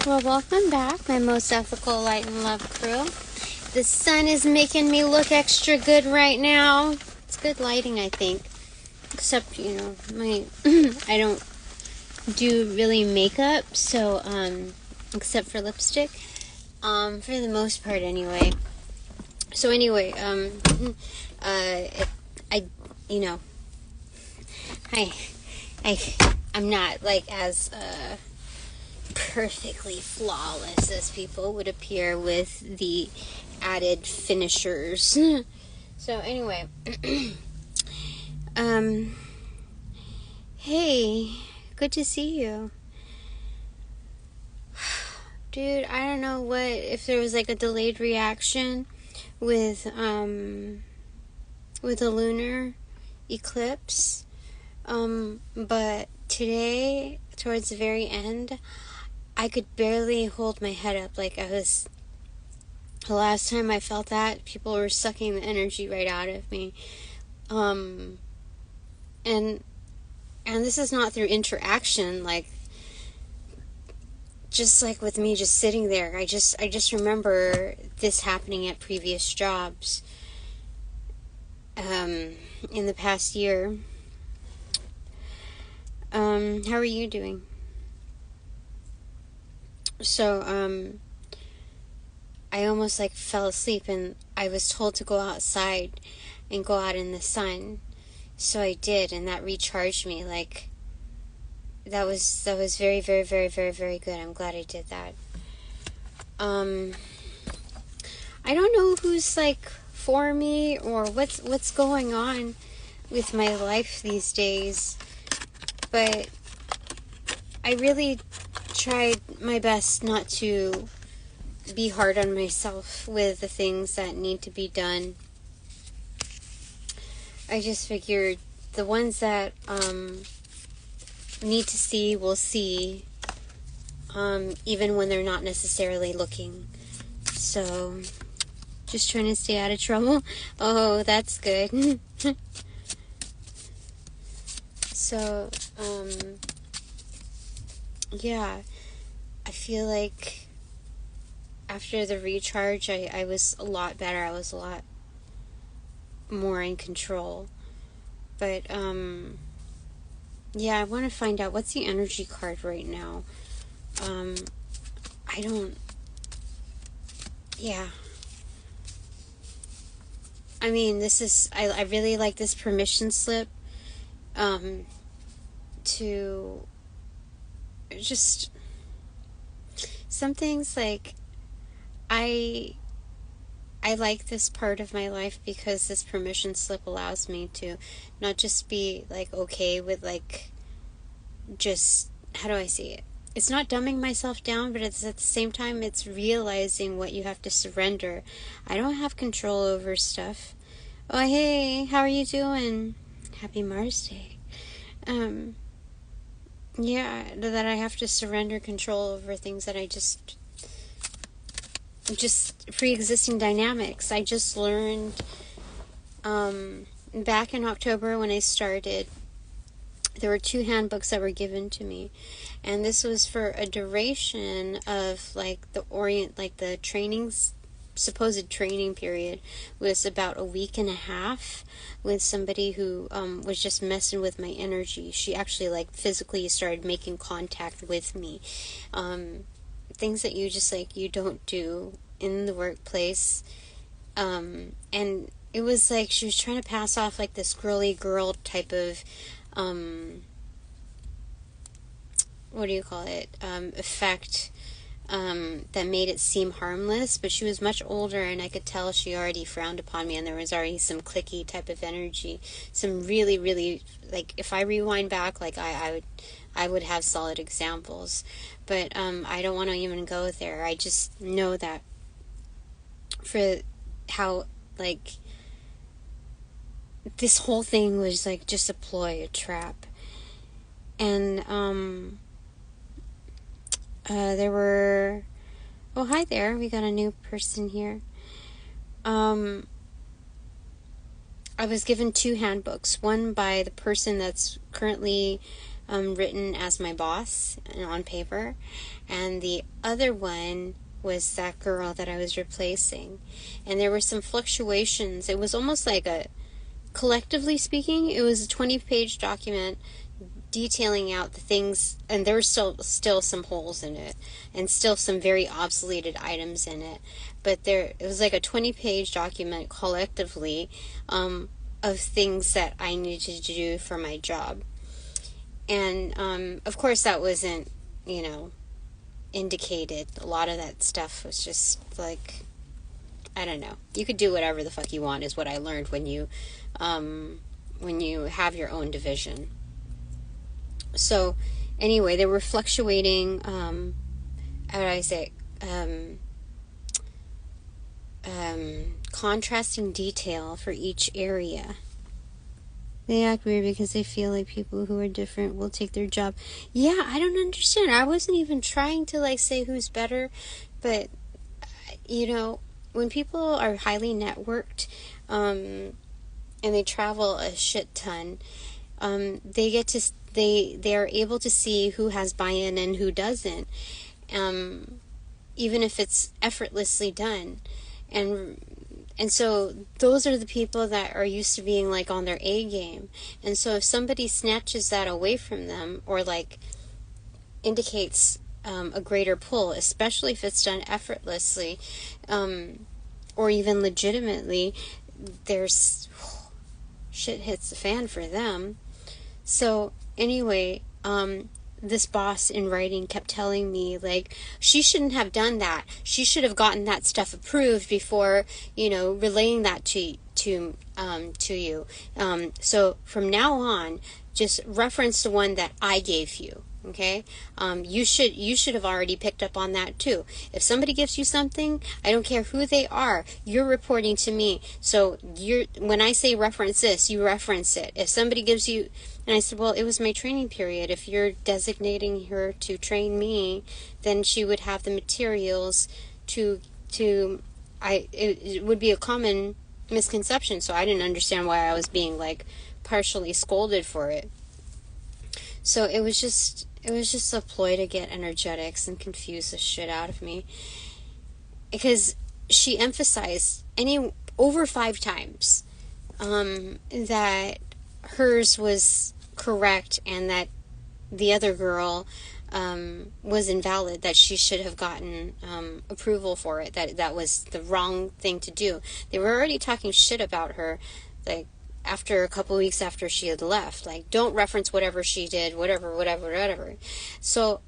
Well, welcome back, my most ethical light and love crew. The sun is making me look extra good right now. It's good lighting, I think. Except, you know, I don't do really makeup, so, except for lipstick. For the most part, anyway. So anyway, I'm not, like, as, perfectly flawless as people would appear with the added finishers. So anyway, hey, good to see you. Dude, I don't know if there was like a delayed reaction with a lunar eclipse, but today, towards the very end, I could barely hold my head up. Like, the last time I felt that, people were sucking the energy right out of me. And this is not through interaction, like, just like with me just sitting there. I just remember this happening at previous jobs, in the past year. How are you doing? So, I almost like fell asleep, and I was told to go outside and go out in the sun. So I did, and that recharged me. Like, that was very, very, very, very, very good. I'm glad I did that. I don't know who's like for me or what's going on with my life these days, but I really tried my best not to be hard on myself with the things that need to be done. I just figured the ones that need to see will see, even when they're not necessarily looking. So, just trying to stay out of trouble. Oh, that's good. So, yeah, I feel like after the recharge, I was a lot better. I was a lot more in control. But, yeah, I want to find out what's the energy card right now. Yeah. I mean, I really like this permission slip, to just, some things like, I like this part of my life because this permission slip allows me to not just be, like, okay with, like, just, how do I say it? It's not dumbing myself down, but it's at the same time, it's realizing what you have to surrender. I don't have control over stuff. Oh, hey, how are you doing? Happy Mars Day. Yeah, that I have to surrender control over things that I just pre-existing dynamics. I just learned back in October when I started, there were 2 handbooks that were given to me, and this was for a duration of like the trainings, supposed training period was about a week and a half with somebody who was just messing with my energy. She actually like physically started making contact with me. Things that you just like you don't do in the workplace, and it was like she was trying to pass off like this girly girl type of what do you call it, effect, that made it seem harmless, but she was much older, and I could tell she already frowned upon me, and there was already some cliquey type of energy, some really, really, like, if I rewind back, like, I would have solid examples, but, I don't want to even go there. I just know that for how, like, this whole thing was, like, just a ploy, a trap, and, there were, oh, hi there, we got a new person here. I was given 2 handbooks, one by the person that's currently written as my boss on paper, and the other one was that girl that I was replacing. And there were some fluctuations. It was almost like collectively speaking, it was a 20-page document detailing out the things, and there were still some holes in it, and still some very obsoleted items in it. But it was like a 20-page document collectively of things that I needed to do for my job. And of course that wasn't, indicated. A lot of that stuff was just like, I don't know. You could do whatever the fuck you want, is what I learned when you have your own division. So, anyway, they were fluctuating, how do I say, contrasting detail for each area. They act weird because they feel like people who are different will take their job. Yeah, I don't understand. I wasn't even trying to, say who's better, but, when people are highly networked, and they travel a shit ton, they are able to see who has buy-in and who doesn't, even if it's effortlessly done. And so those are the people that are used to being on their A game. And so if somebody snatches that away from them, or indicates a greater pull, especially if it's done effortlessly, or even legitimately, there's shit hits the fan for them. So anyway, this boss in writing kept telling me, she shouldn't have done that. She should have gotten that stuff approved before, relaying that to you. So from now on, just reference the one that I gave you. Okay? You should have already picked up on that too. If somebody gives you something, I don't care who they are, you're reporting to me. So when I say reference this, you reference it. If somebody gives you, and I said, well, it was my training period. If you're designating her to train me, then she would have the materials it would be a common misconception. So I didn't understand why I was being partially scolded for it. So it was just a ploy to get energetics and confuse the shit out of me. Because she emphasized over 5 times that hers was correct and that the other girl was invalid, that she should have gotten approval for it, that was the wrong thing to do. They were already talking shit about her, after a couple weeks after she had left, don't reference whatever she did, whatever. So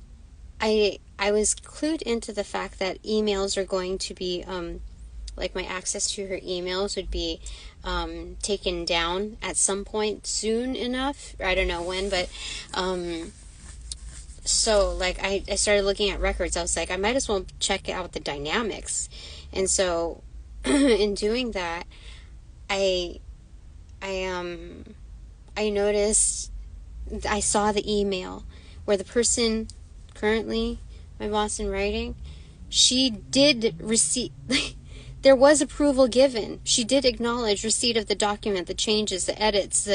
I was clued into the fact that emails are going to be, my access to her emails would be taken down at some point soon enough. I don't know when, but so I started looking at records. I was I might as well check out the dynamics. And so in doing that, I noticed, I saw the email where the person currently, my boss in writing, she did receive, there was approval given. She did acknowledge receipt of the document, the changes, the edits,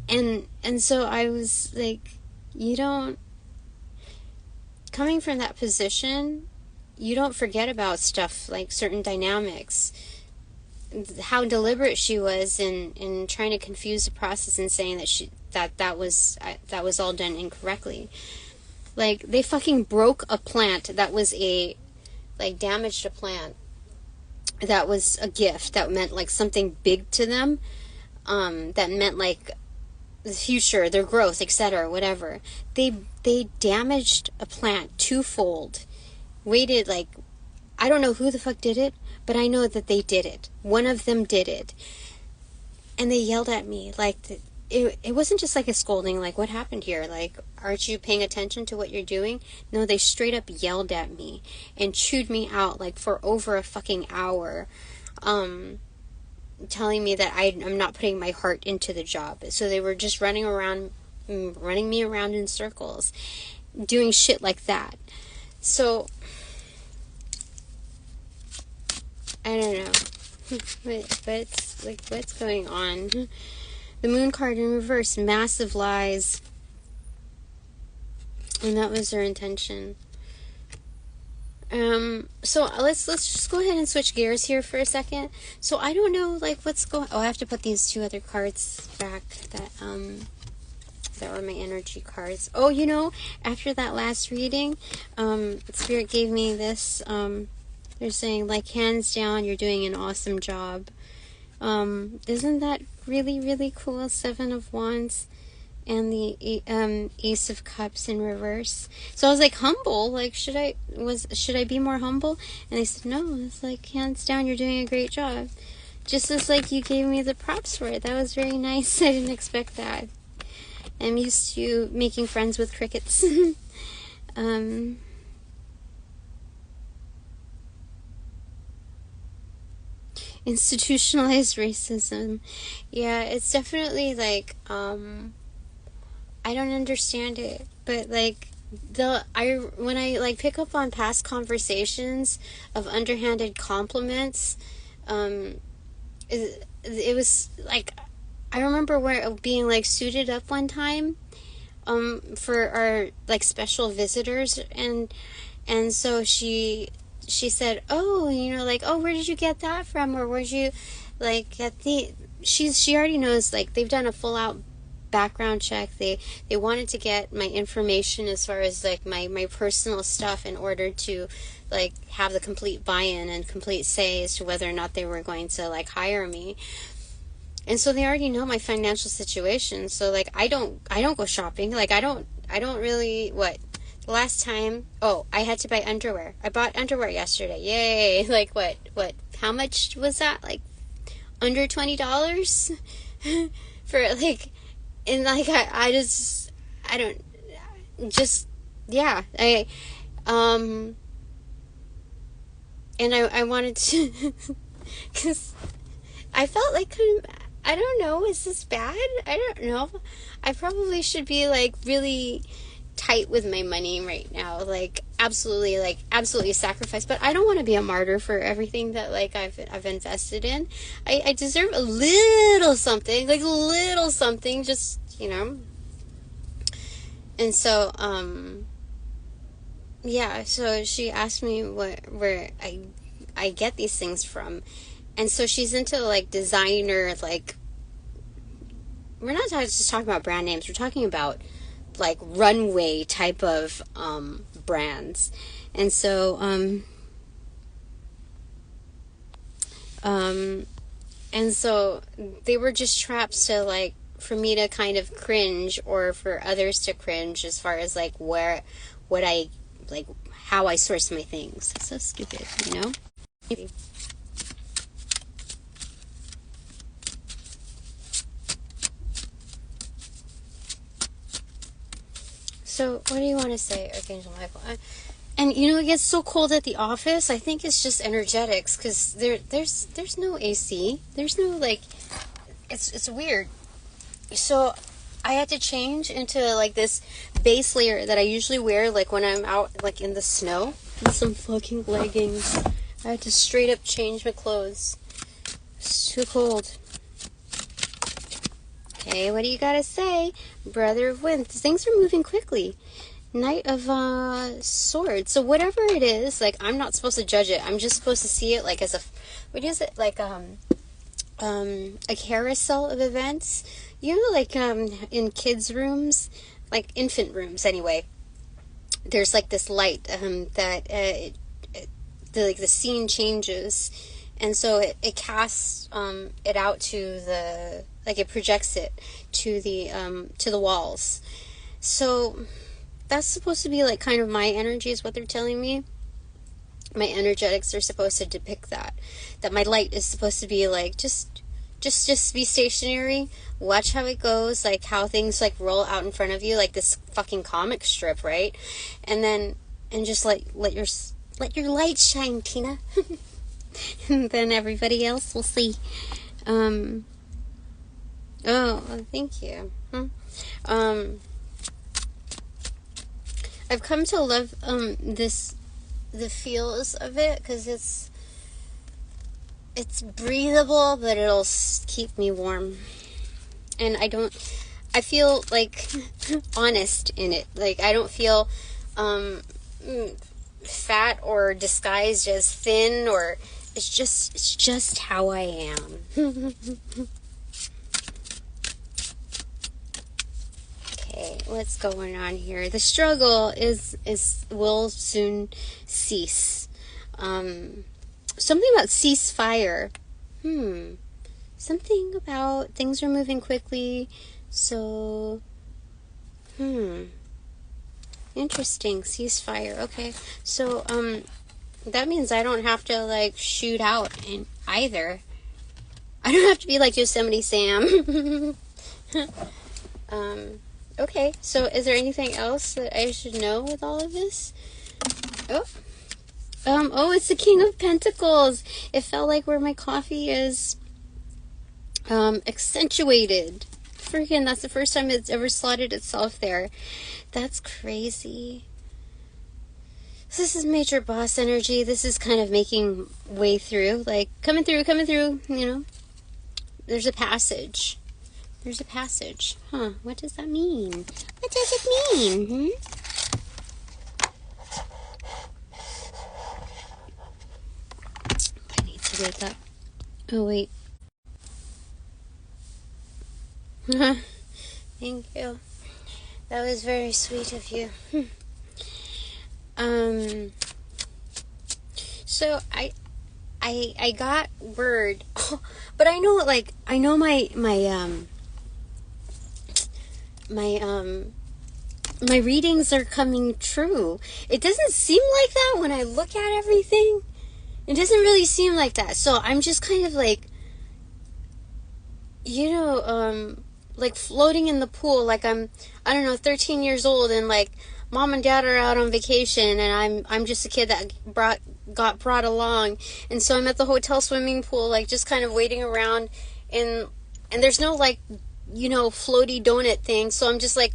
and so I was coming from that position, you don't forget about stuff certain dynamics. How deliberate she was in trying to confuse the process and saying that that was all done incorrectly. They fucking broke a plant that was damaged a plant that was a gift, that meant something big to them, that meant the future, their growth, etc., whatever. They damaged a plant twofold. Waited I don't know who the fuck did it, but I know that they did it. One of them did it. And they yelled at me. It wasn't just a scolding, what happened here? Aren't you paying attention to what you're doing? No, they straight up yelled at me and chewed me out, for over a fucking hour, telling me that I'm not putting my heart into the job. So they were just running me around in circles, doing shit like that. So I don't know. What's going on? The Moon card in reverse, massive lies. And that was their intention. So let's just go ahead and switch gears here for a second. So I don't know, like, what's going... Oh, I have to put these two other cards back that were my energy cards. Oh, you know, after that last reading, Spirit gave me this, they're saying, like, hands down, you're doing an awesome job. Isn't that really, really cool? 7 of Wands and the Ace of Cups in reverse. So I was like, humble, like, should I be more humble? And they said, no, it's like, hands down, you're doing a great job. Just as, like, you gave me the props for it. That was very nice. I didn't expect that. I'm used to making friends with crickets. Institutionalized racism. Yeah, it's definitely like, I don't understand it, but like, when I like pick up on past conversations of underhanded compliments, it was like, I remember being like suited up one time, for our like special visitors, and so she said, oh, you know, like, oh, where did you get that from, or where'd you like get the... She already knows, like, they've done a full out background check. They wanted to get my information as far as like my personal stuff in order to like have the complete buy-in and complete say as to whether or not they were going to like hire me. And so they already know my financial situation. So like I don't go shopping. Like I don't really... What? The last time, I had to buy underwear. I bought underwear yesterday. Yay. Like what? How much was that? Like under $20 for like... And like I wanted to, because I felt like kind of, I don't know, is this bad? I don't know. I probably should be like really tight with my money right now, like absolutely sacrifice. But I don't want to be a martyr for everything that like I've invested in. I deserve a little something, just, you know. And so yeah, so she asked me where I get these things from. And so she's into like designer, like, we're not just talking about brand names, we're talking about like runway type of brands. And so and so they were just traps to like, for me to kind of cringe, or for others to cringe, as far as like how I source my things. It's so stupid, you know? So, what do you want to say, Archangel Michael? And you know, it gets so cold at the office. I think it's just energetics, because there's no AC. There's no like, it's weird. So I had to change into like this base layer that I usually wear like when I'm out like in the snow, and some fucking leggings. I had to straight up change my clothes. It's too cold. Okay, what do you gotta say? Brother of Wind. Things are moving quickly. Knight of Swords. So whatever it is, like, I'm not supposed to judge it. I'm just supposed to see it like as a... What is it? Like, a carousel of events. You know, like, in kids' rooms? Like, infant rooms, anyway. There's, like, this light, that, the scene changes. And so it casts, it out to the... Like, it projects it to the walls. So that's supposed to be like kind of my energy, is what they're telling me. My energetics are supposed to depict that my light is supposed to be like just be stationary, watch how it goes, like how things like roll out in front of you, like this fucking comic strip, right? And just let your light shine, Tina. And then everybody else will see. Oh, thank you. I've come to love the feels of it, because it's breathable, but it'll keep me warm. And I I feel like honest in it. Like I don't feel fat or disguised as thin, or it's just how I am. Okay, what's going on here? The struggle will soon cease. Something about ceasefire. Something about things are moving quickly. So, interesting. Ceasefire. Okay. So, that means I don't have to, like, shoot out in either. I don't have to be like Yosemite Sam. Okay. So, is there anything else that I should know with all of this? Oh, it's the King of Pentacles. It felt like where my coffee is, accentuated. Freaking, that's the first time it's ever slotted itself there. That's crazy. So this is major boss energy. This is kind of making way through, like coming through, you know. There's a passage. There's a passage. Huh, what does that mean? What does it mean? I need to wake up. Oh, wait. Thank you. That was very sweet of you. So I got word, but I know, like, I know my readings are coming true. It doesn't seem like that when I look at everything. It doesn't really seem like that. So I'm just kind of like, you know, like floating in the pool, like I don't know, 13 years old, and like mom and dad are out on vacation, and I'm just a kid that got brought along, and so I'm at the hotel swimming pool, like just kind of waiting around, and there's no, like, you know, floaty donut thing, so I'm just like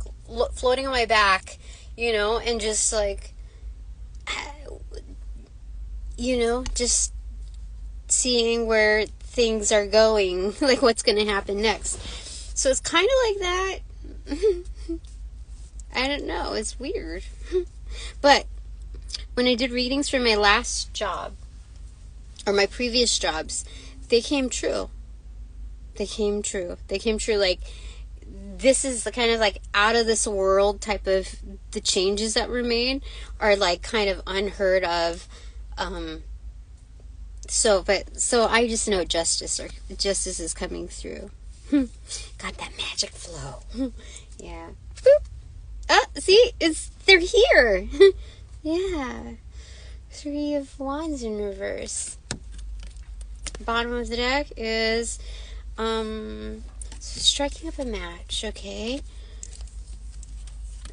floating on my back, you know, and just like, you know, just seeing where things are going, like what's going to happen next. So it's kind of like that. I don't know. It's weird. But when I did readings for my last job, or my previous jobs, they came true. They came true. Like, this is the kind of like out of this world type of, the changes that were made are like kind of unheard of. So I just know justice is coming through. Got that magic flow. Yeah. Boop. See, they're here. Yeah. 3 of Wands in reverse. Bottom of the deck is striking up a match. Okay.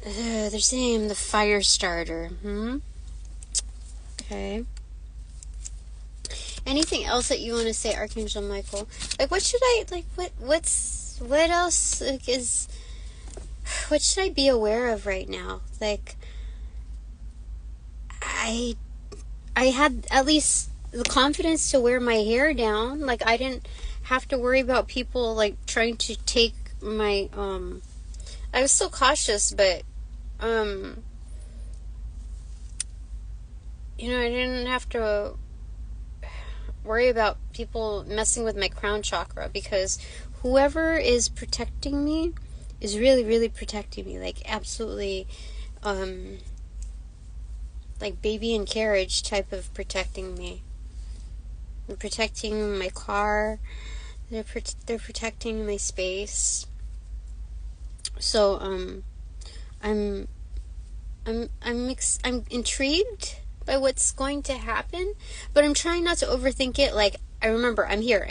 They're saying I'm the fire starter. Okay. Anything else that you want to say, Archangel Michael? Like, what should I, like, what else, like, what should I be aware of right now? Like, I had at least the confidence to wear my hair down. Like, I didn't have to worry about people, like, trying to take my, I was still cautious, but, you know, I didn't have to worry about people messing with my crown chakra, because whoever is protecting me is really, really protecting me, like absolutely, like baby in carriage type of protecting me. They're protecting my car. They're protecting my space. So I'm intrigued by what's going to happen, but I'm trying not to overthink it. Like, I remember, I'm here.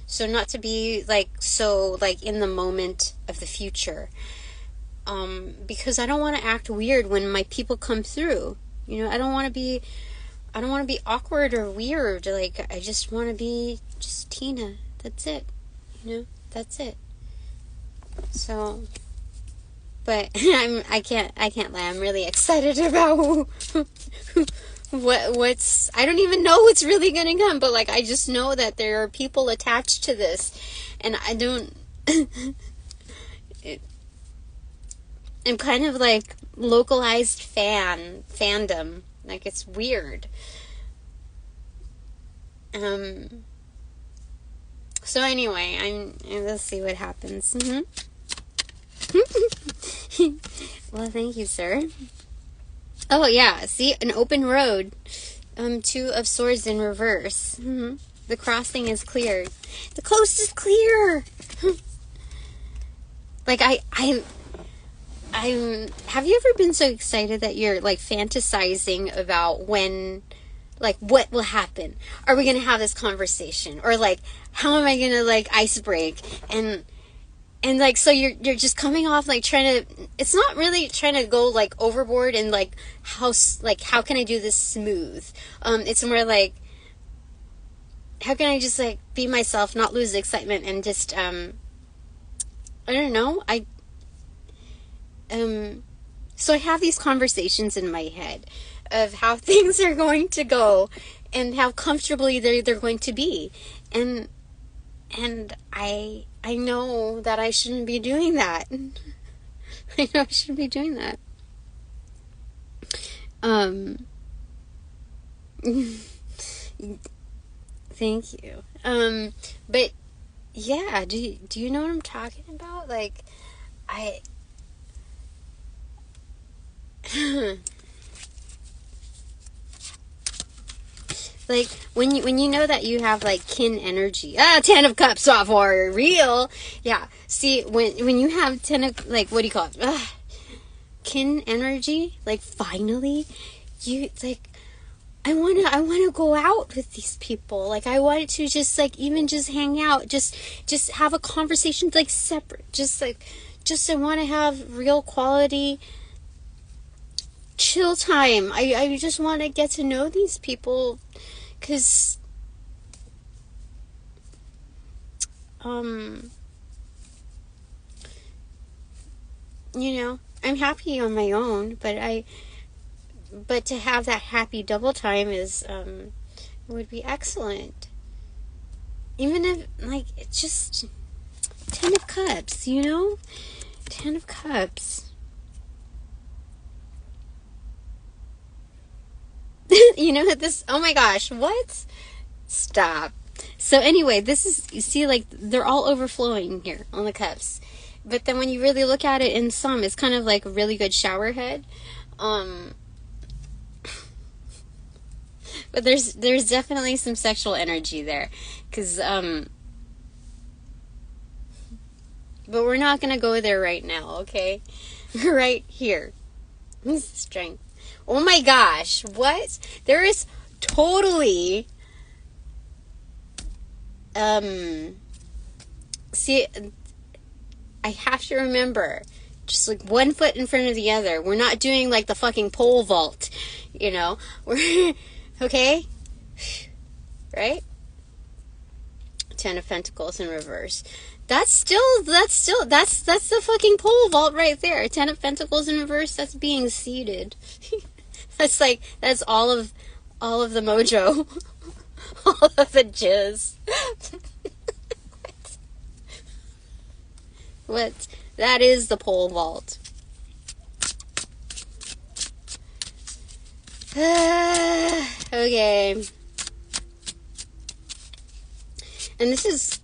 So not to be like so like in the moment of the future, because I don't want to act weird when my people come through. You know, I don't want to be awkward or weird. Like, I just want to be just Tina. That's it. You know, that's it. So, but I can't lie. I'm really excited about what's, I don't even know what's really gonna come, but like, I just know that there are people attached to this, and I don't I'm kind of like localized fandom. Like, it's weird. So anyway, let's see what happens. Well, thank you, sir. Oh yeah, see, an open road. Two of Swords in reverse. The crossing is cleared. The coast is clear. Like, have you ever been so excited that you're like fantasizing about when, like, what will happen? Are we gonna have this conversation? Or like, how am I gonna like ice break? And like, so you're just coming off like trying to, it's not really trying to go like overboard and like how can I do this smooth? It's more like, how can I just like be myself, not lose excitement, and just I don't know. So I have these conversations in my head of how things are going to go and how comfortably they're going to be, and I know that I shouldn't be doing that. I know I shouldn't be doing that. Thank you. But yeah, do you know what I'm talking about? Like, like, when you know that you have like kin energy. 10 of Cups off for real. Yeah. See, when you have 10 of, like, what do you call it? Kin energy, like, finally you like, I wanna go out with these people. Like, I want to just like even just hang out, just have a conversation like separate. Just I want to have real quality chill time. I just want to get to know these people, because you know, I'm happy on my own, but to have that happy double time is would be excellent. Even if, like, it's just 10 of Cups, you know? 10 of Cups. You know this, oh my gosh, what? Stop. So anyway, this is, you see, like, they're all overflowing here on the cups. But then when you really look at it in some, it's kind of like a really good shower head. But there's definitely some sexual energy there. Because, but we're not going to go there right now, okay? Right here. Strength. Oh my gosh, what? There is totally, see, I have to remember, just like one foot in front of the other. We're not doing like the fucking pole vault, you know? We're, okay? Right? 10 of Pentacles in reverse. That's the fucking pole vault right there. 10 of Pentacles in reverse, that's being seated. That's all of the mojo. All of the jizz. What? That is the pole vault. Okay. And this is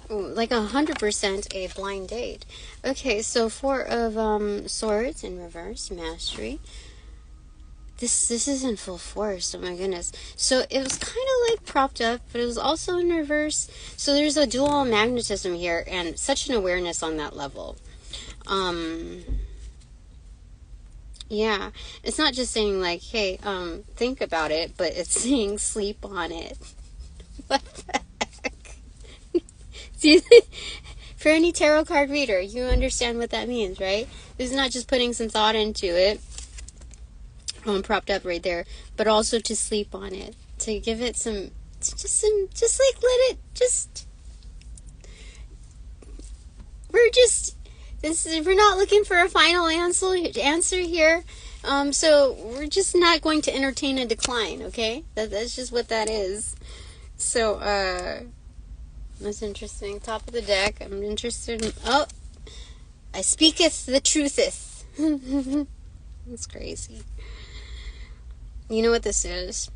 like 100% a blind date. Okay, so 4 of Swords in reverse, mastery. This is in full force. Oh my goodness. So it was kind of like propped up, but it was also in reverse. So there's a dual magnetism here, and such an awareness on that level. Yeah, it's not just saying like, hey, think about it, but it's saying sleep on it. What the heck? See, for any tarot card reader, you understand what that means, right? This is not just putting some thought into it, propped up right there, but also to sleep on it, to give it some, just like let it just. We're not looking for a final answer here. So we're just not going to entertain a decline, okay? That's just what that is. So, That's interesting. Top of the deck. I'm interested in... Oh! I speaketh the trutheth. That's crazy. You know what this is?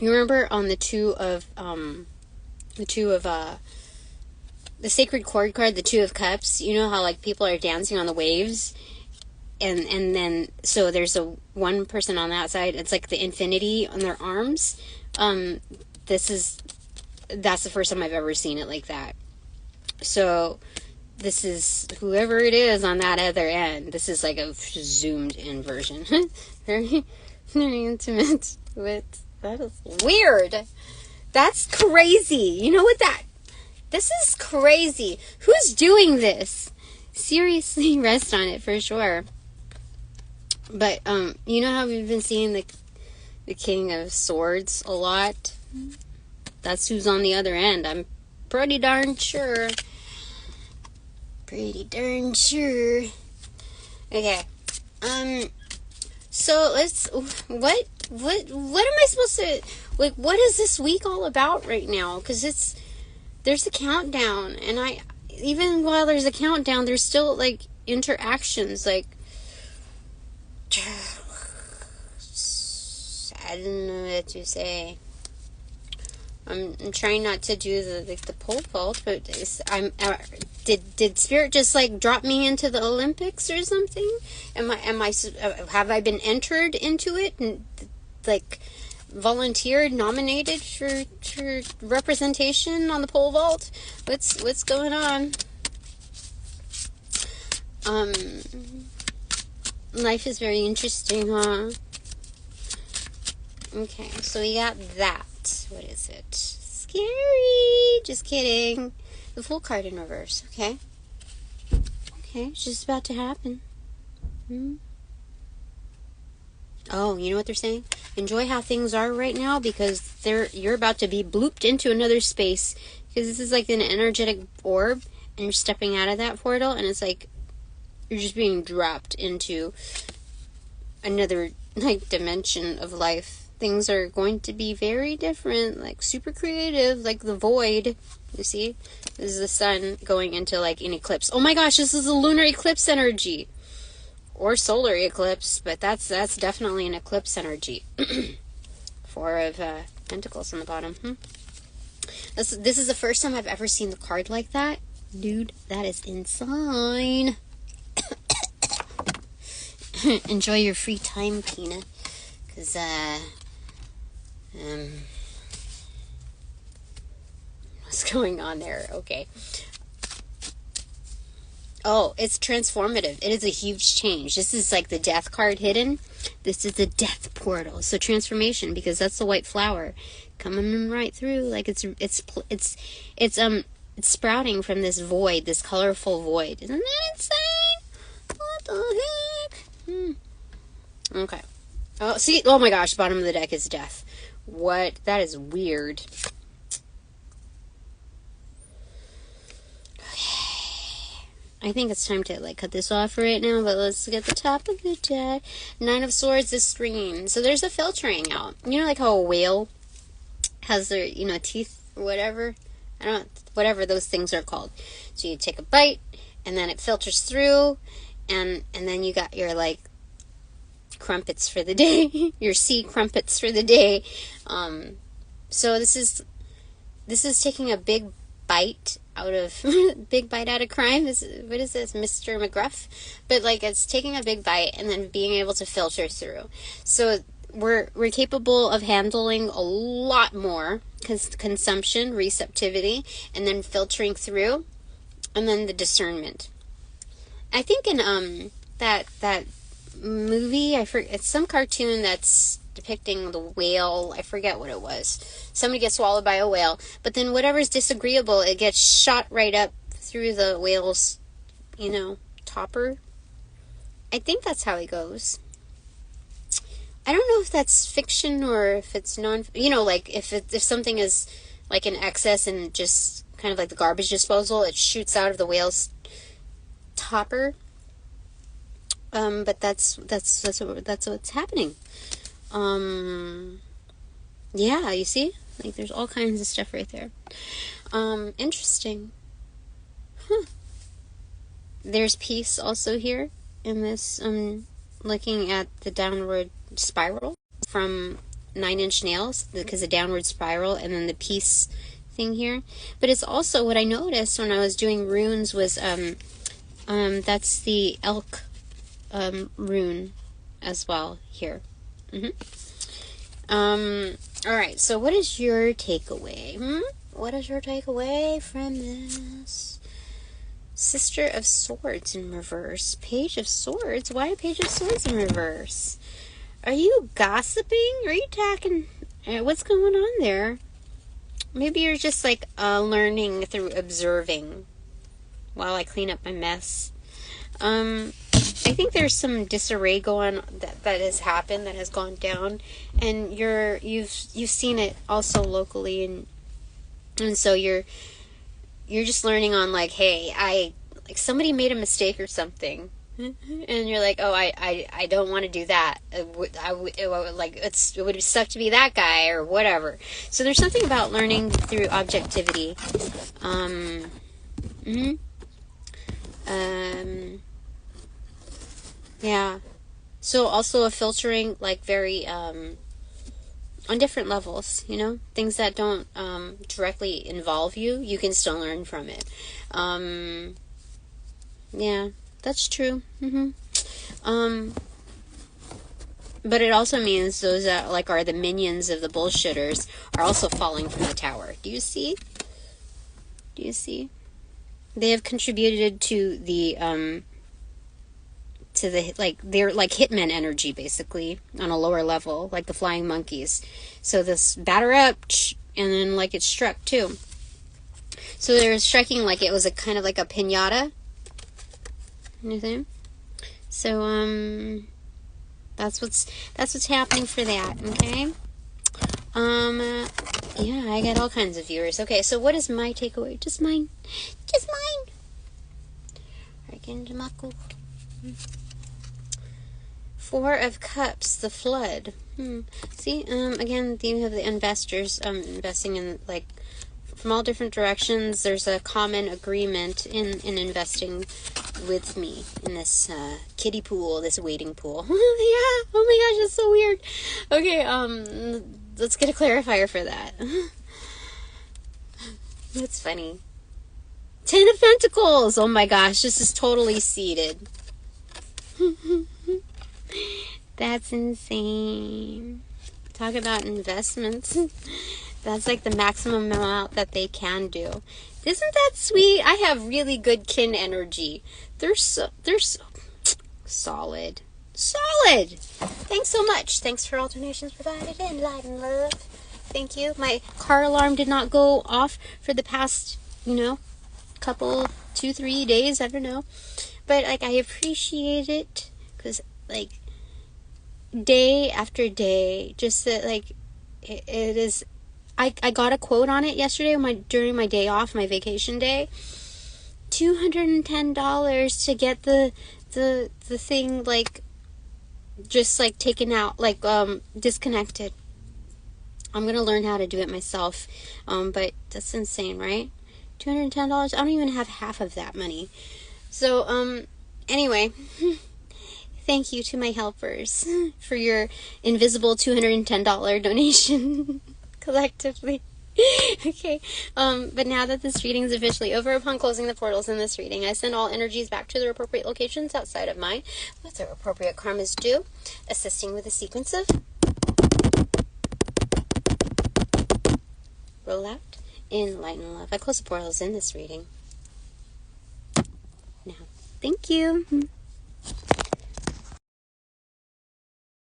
You remember on the two of the Sacred Chord card, the Two of Cups, you know how, like, people are dancing on the waves? And then, so there's one person on that side, it's like the infinity on their arms. That's the first time I've ever seen it like that. So, this is, whoever it is on that other end, this is like a zoomed in version. Very, very intimate with, that is weird. That's crazy. You know what this is crazy. Who's doing this? Seriously, rest on it for sure. But, you know how we've been seeing the King of Swords a lot? That's who's on the other end. I'm pretty darn sure. Pretty darn sure. Okay. So let's, what am I supposed to, like, what is this week all about right now? Because there's a countdown, and even while there's a countdown, there's still, like, interactions, like, I don't know what to say. I'm trying not to do the pole vault, but did Spirit just, like, drop me into the Olympics or something? Have I been entered into it and, like, volunteered, nominated for representation on the pole vault? What's going on? Life is very interesting, huh? Okay, so we got that. What is it? Scary! Just kidding. The Fool card in reverse, okay? Okay, it's just about to happen. Oh, you know what they're saying? Enjoy how things are right now, because you're about to be blooped into another space. Because this is like an energetic orb, and you're stepping out of that portal, and it's like you're just being dropped into another, like, dimension of life. Things are going to be very different, like super creative, like the void. You see? This is the sun going into, like, an eclipse. Oh my gosh, this is a lunar eclipse energy. Or solar eclipse, but that's definitely an eclipse energy. Four of Pentacles on the bottom. This is the first time I've ever seen the card like that. Dude, that is insane. Enjoy your free time, Pina. Because, what's going on there? Okay. Oh, it's transformative. It is a huge change. This is like the death card hidden. This is the death portal. So transformation, because that's the white flower coming right through. Like it's sprouting from this void, this colorful void. Isn't that insane? What the heck? Okay. Oh, see, oh my gosh, bottom of the deck is death. What? That is weird. I think it's time to, like, cut this off right now, but let's get the top of the deck. Nine of Swords is stringing. So there's a filtering out. You know, like how a whale has their, you know, teeth or whatever? I don't know, whatever those things are called. So you take a bite, and then it filters through, and then you got your, like, crumpets for the day. Your sea crumpets for the day. So this is taking a big bite out of crime. What is this, Mr. McGruff? But, like, it's taking a big bite and then being able to filter through. So we're capable of handling a lot more consumption, receptivity, and then filtering through, and then the discernment. I think in that movie, it's some cartoon that's depicting the whale. I forget what it was. Somebody gets swallowed by a whale, but then whatever's disagreeable, it gets shot right up through the whale's, you know, topper. I think that's how it goes. I don't know if that's fiction or if it's you know, like if something is like in excess and just kind of like the garbage disposal, it shoots out of the whale's topper. But that's what's happening. Yeah, you see? Like, there's all kinds of stuff right there. Interesting. Huh. There's peace also here in this, looking at the downward spiral from 9-inch nails, because the downward spiral, and then the peace thing here. But it's also, what I noticed when I was doing runes was, that's the elk, rune as well here. Alright, so what is your takeaway? What is your takeaway from this? Sister of Swords in reverse. Page of Swords? Why a Page of Swords in reverse? Are you gossiping? Are you talking? What's going on there? Maybe you're just like learning through observing while I clean up my mess. I think there's some disarray going that has happened, that has gone down, and you've seen it also locally, and so you're just learning on, like, hey, like somebody made a mistake or something, and you're like, oh, I don't want to do that. It would suck to be that guy or whatever. So there's something about learning through objectivity. Yeah. So also a filtering, like, very, on different levels, you know? Things that don't, directly involve you, you can still learn from it. Yeah, that's true. But it also means those that, like, are the minions of the bullshitters are also falling from the tower. Do you see? Do you see? They have contributed to the, like, they're like hitmen energy, basically, on a lower level, like the flying monkeys. So this batter up, and then, like, it struck too. So they're striking like it was a kind of like a piñata. Anything? So that's what's happening for that. Okay. Yeah, I got all kinds of viewers. Okay, so what is my takeaway? Just mine. Just mine. Four of Cups, the flood. See, again, you have the investors investing in, like, from all different directions. There's a common agreement in investing with me in this kiddie pool, this waiting pool. Yeah, oh my gosh, that's so weird. Okay, let's get a clarifier for that. That's funny. 10 of Pentacles! Oh my gosh, this is totally seeded. That's insane. Talk about investments. That's like the maximum amount that they can do. Isn't that sweet? I have really good kin energy. They're so solid. Solid! Thanks so much. Thanks for all donations provided in light and love. Thank you. My car alarm did not go off for the past, couple, 2-3 days. I don't know. But, like, I appreciate it. Because, like, day after day, just that, like, it is. I got a quote on it yesterday during my day off, my vacation day. $210 to get the thing, like, just, like, taken out, like, disconnected. I'm gonna learn how to do it myself. But that's insane, right? $210. I don't even have half of that money. So, anyway. Thank you to my helpers for your invisible $210 donation collectively. Okay, but now that this reading is officially over, upon closing the portals in this reading, I send all energies back to their appropriate locations outside of mine, with their appropriate karmas due, assisting with a sequence of roll out in light and love. I close the portals in this reading. Now, thank you.